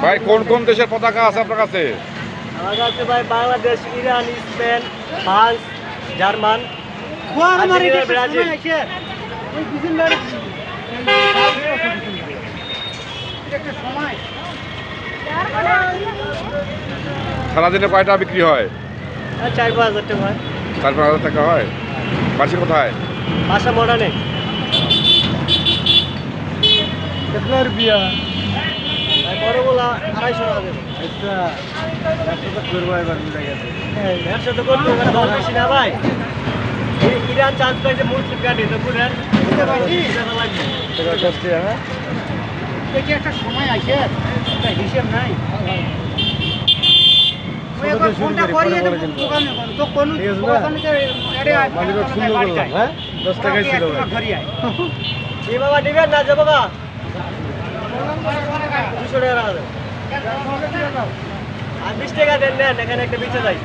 ভাই কোন কোন দেশের পতাকা আছে আপনার কাছে? আমার কাছে ভাই Bangladesh, Iran, Spain, France, German, Brazil. সারাদিনে কয়টা বিক্রি হয়? 4-5 হাজার টাকা হয়। 4-5 হাজার টাকা হয়। বাসি কোথায়? বাসা মডার্নে। कितना रुपया? বড়গুলা 250 টাকা দেবে। अच्छा 100 तो करवा एक बार मिल गया। ব্যবসা তো করতে হবে, দাম বেশি না ভাই। ইরান চান্স পাইছে মুসলিম কাটি তো পুরান तेरा कष्ट है ना? দেখি একটা সময় আসে, একটা হিসেব নাই। ওই একবার ফোনটা করিয়ে দেবো দোকানে, তো কোন দোকানে যে এড়ে আয়, मालिक सुन लो हैं 10 টাকাই ছিল ভাই। ঘরি আয়। এই বাবা দিবেন না যে বাবা 200 টাকা রাখা দেন। আর 20 টাকা দেন, নেন এখানে একটা বেঁচে যাই।